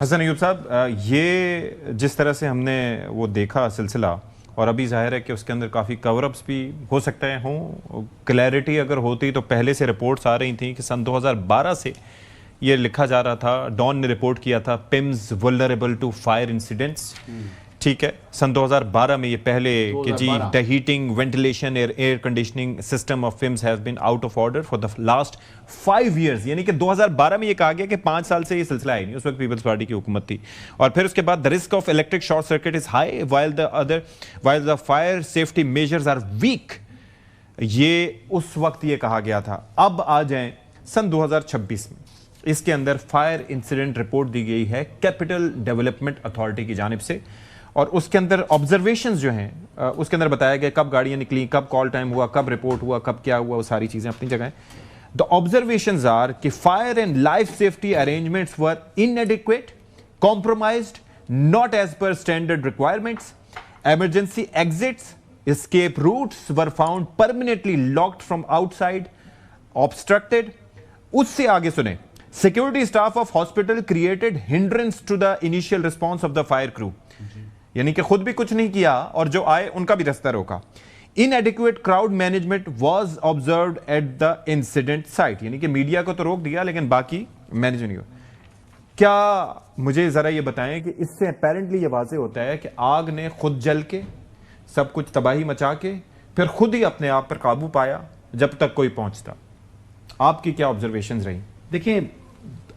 حسن ایوب صاحب، یہ جس طرح سے ہم نے وہ دیکھا سلسلہ، اور ابھی ظاہر ہے کہ اس کے اندر کافی کور اپس بھی ہو سکتے ہیں ہوں، کلیئرٹی اگر ہوتی تو پہلے سے رپورٹس آ رہی تھیں کہ سن 2012 سے یہ لکھا جا رہا تھا، ڈان نے رپورٹ کیا تھا PIMS vulnerable to fire incidents. ٹھیک ہے، سن 2012 میں یہ پہلے کہ جی the heating ventilation air conditioning system of PIMS has been out of order for the last 5 years, یعنی کہ 2012 میں یہ کہا گیا کہ 5 سال سے یہ سلسلہ ہے نہیں. اس وقت پیپلز پارٹی کی حکومت تھی. اور پھر اس کے بعد the risk of electric short circuit is high while the fire safety measures are weak. یہ اس وقت یہ کہا گیا تھا. اب آ جائیں سن 2026 میں، اس کے اندر فائر انسیڈنٹ رپورٹ دی گئی ہے کیپٹل ڈیولپمنٹ اتھارٹی کی جانب سے، اور اس کے اندر آبزرویشنز جو ہیں اس کے اندر بتایا گیا کب گاڑیاں نکلیں، کب کال ٹائم ہوا، کب رپورٹ ہوا، کب کیا ہوا، وہ ساری چیزیں اپنی جگہ ہیں. The observations are کہ fire and life safety arrangements were inadequate, compromised, not as per standard requirements. Emergency exits, escape routes were found permanently locked from outside, obstructed. اس سے آگے سنیں، security staff of hospital created hindrance to the initial response of the fire crew. یعنی کہ خود بھی کچھ نہیں کیا اور جو آئے ان کا بھی رستہ روکا. Inadequate crowd management was observed at the incident site. یعنی کہ میڈیا کو تو روک دیا لیکن باقی مینیج نہیں ہوا. کیا مجھے ذرا یہ بتائیں کہ اس سے اپیرنٹلی یہ واضح ہوتا ہے کہ آگ نے خود جل کے سب کچھ تباہی مچا کے پھر خود ہی اپنے آپ پر قابو پایا جب تک کوئی پہنچتا. آپ کی کیا آبزرویشنز رہی؟ دیکھیں،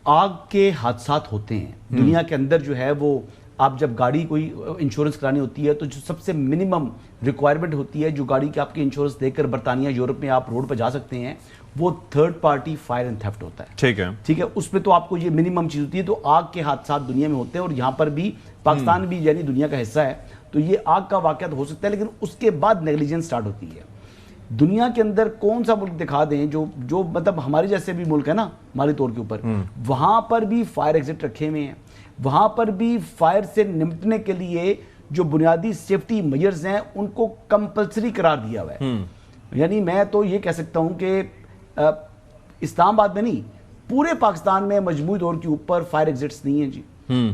آگ کے حادثات ہوتے ہیں دنیا کے اندر. جو ہے وہ آپ جب گاڑی کوئی انشورنس کرانی ہوتی ہے تو جو سب سے منیمم ریکوائرمنٹ ہوتی ہے جو گاڑی کی آپ کی انشورنس دے کر برطانیہ یورپ میں آپ روڈ پہ جا سکتے ہیں، وہ third party fire and theft ہوتا ہے. ٹھیک ہے، اس پہ تو آپ کو یہ منیمم چیز ہوتی ہے. تو آگ کے حادثات دنیا میں ہوتے ہیں اور یہاں پر بھی پاکستان بھی یعنی دنیا کا حصہ ہے، تو یہ آگ کا واقعہ ہو سکتا ہے. لیکن اس کے بعد نیگلیجنس سٹارٹ ہوتی ہے. دنیا کے اندر کون سا ملک دکھا دیں جو مطلب ہمارے جیسے بھی ملک ہے نا ہمارے طور کے اوپر، وہاں پر بھی فائر ایگزٹ رکھے ہوئے ہیں، وہاں پر بھی فائر سے نمٹنے کے لیے جو بنیادی سیفٹی میجرز ہیں ان کو کمپلسری قرار دیا ہوا ہے. یعنی میں تو یہ کہہ سکتا ہوں کہ اسلام آباد میں نہیں، پورے پاکستان میں مجموعی طور کے اوپر فائر ایگزٹس نہیں ہیں جی.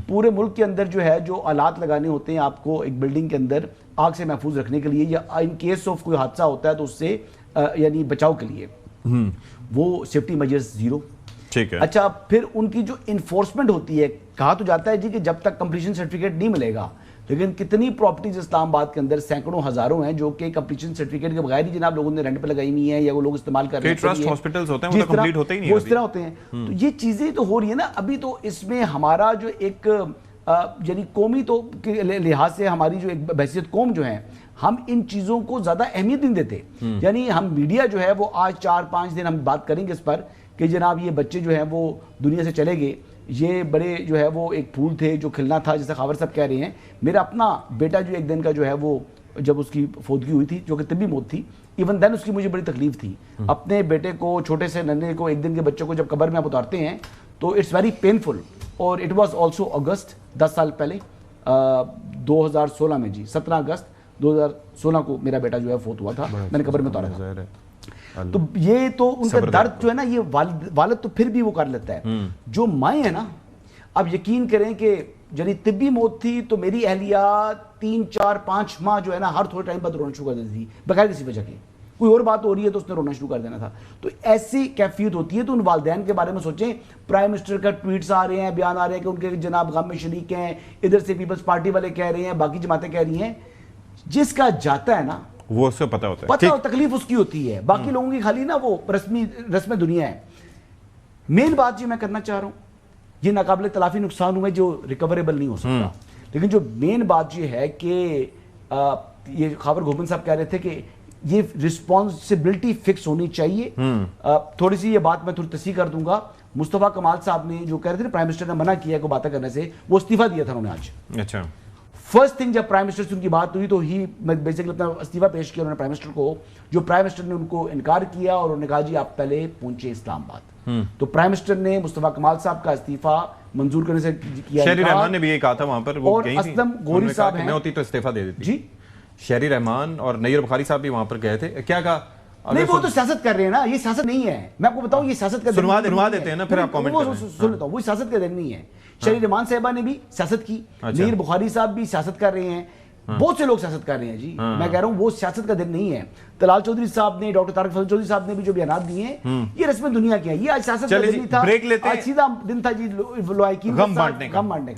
پورے ملک کے اندر جو ہے جو آلات لگانے ہوتے ہیں آپ کو ایک بلڈنگ کے اندر آگ سے محفوظ رکھنے کے لیے، یا ان کیس آف کوئی حادثہ ہوتا ہے تو اس سے یعنی بچاؤ کے لیے، وہ سیفٹی میجرز زیرو. اچھا، پھر ان کی جو انفورسمنٹ ہوتی ہے، کہا تو جاتا ہے جی کہ جب تک کمپلیشن سرٹیفکیٹ نہیں ملے گا، لیکن کتنی پراپرٹیز اسلام آباد کے اندر سینکڑوں ہزاروں ہیں جو کہ کمپلیشن سرٹیفکیٹ کے بغیر ہی جناب لوگوں نے رینٹ پہ لگائی ہوئی ہیں یا وہ لوگ استعمال کر رہے ہیں. ٹرسٹ ہاسپٹلز ہوتے ہیں وہ کمپلیٹ ہوتے ہی نہیں، وہ اس طرح ہوتے ہیں. تو یہ چیزیں تو ہو رہی ہیں نا. ابھی تو اس میں ہمارا جو ایک یعنی قومی تو کے لحاظ سے ہماری جو ایک بحثیت قوم جو ہے، ہم ان چیزوں کو زیادہ اہمیت نہیں دیتے. یعنی ہم میڈیا جو ہے وہ آج 4-5 دن ہم بات کریں گے اس پر کہ جناب یہ بچے جو ہیں وہ دنیا سے چلے گئے، یہ بڑے جو ہے وہ ایک پھول تھے جو کھلنا تھا، جیسے خاور صاحب کہہ رہے ہیں. میرا اپنا بیٹا جو ایک دن کا جو ہے وہ جب اس کی فوتگی ہوئی تھی جو کہ طبی موت تھی، ایون دین اس کی مجھے بڑی تکلیف تھی. اپنے بیٹے کو، چھوٹے سے ننھے کو، ایک دن کے بچے کو جب قبر میں آپ اتارتے ہیں تو اٹس ویری پینفل. اور اٹ واز آلسو اگست 10 سال پہلے 2016 میں جی 17 اگست 2016 کو میرا بیٹا جو ہے فوت ہوا تھا، میں نے قبر میں اتارا تھا. تو یہ تو ان کا درد جو ہے نا، یہ والد تو پھر بھی وہ کر لیتا ہے. جو مائیں ہیں نا، اب یقین کریں کہ یعنی طبی موت تھی تو میری اہلیہ 3-4-5 ماہ جو ہے نا ہر تھوڑے ٹائم بعد رونا شروع کر دیتی تھی بغیر کسی وجہ کے. کوئی اور بات ہو رہی ہے تو اس نے رونا شروع کر دینا تھا. تو ایسی کیفیت ہوتی ہے. تو ان والدین کے بارے میں سوچیں. پرائم منسٹر کا ٹویٹس آ رہے ہیں، بیان آ رہے ہیں کہ ان کے جناب غم میں شریک ہیں، ادھر سے پیپلز پارٹی والے کہہ رہے ہیں، باقی جماعتیں کہہ رہی ہیں. جس کا جاتا ہے نا وہ اس کو پتہ ہوتا ہے، پتہ ہو تکلیف اس کی ہوتی ہے. باقی لوگوں کی خالی نا وہ رسم دنیا ہے. مین بات جو میں کرنا چاہ رہا ہوں، یہ ناقابل تلافی نقصان ہوئے جو ریکوریبل نہیں ہو سکتا. لیکن جو مین بات یہ ہے کہ یہ خاور گھومن صاحب کہہ رہے تھے کہ یہ رسپانسبلٹی فکس ہونی چاہیے. تھوڑی سی یہ بات میں تھوڑی تصحیح کر دوں گا. مصطفیٰ کمال صاحب نے جو کہہ رہے تھے پرائم منسٹر نے منع کیا کو باتیں کرنے سے، وہ استعفیٰ دیا تھا انہوں نے آج. اچھا، فرسٹ تھنگ جب پرائم منسٹر سے ان کی بات ہوئی تو میں بیسیکلی اپنا استعفیٰ پیش کیا انہوں نے پرائم منسٹر کو. جو پرائم منسٹر نے ان کو انکار کیا اور انہوں نے کہا جی آپ پہلے پہنچے اسلام آباد. تو پرائم منسٹر نے مصطفیٰ کمال صاحب کا استعفیٰ منظور کرنے سے کیا. شہری رحمان نے بھی یہ کہا تھا وہاں پر، اور اسلم گوری صاحب ہیں، میں ہوتی تو استعفیٰ دے دیتی. جی شہری رحمان اور نیر بخاری صاحب بھی وہاں پر گئے تھے. کیا کہا؟ نہیں، وہ تو سیاست کر رہے ہیں نا. یہ سیاست نہیں ہے. میں آپ کو بتاؤں یہ سیاست کا سنوا دیتے ہیں نا، پھر آپ کامنٹ سن لیتا ہوں. وہ سیاست کا دن نہیں ہے. شری رحمان صاحبہ نے بھی سیاست کی, میر بخاری صاحب بھی سیاست کر رہے ہیں, بہت سے لوگ سیاست کر رہے ہیں جی. میں کہہ رہا ہوں وہ سیاست کا دن نہیں ہے. طلال چودھری صاحب نے, ڈاکٹر طارق فضل چودھری صاحب نے بھی جو بیانات دیے ہیں یہ رسم دنیا کے ہیں. یہ آج سیاست کا دن نہیں تھا, آج سیدھا دن تھا جی لوائقین غم بانٹنے کا.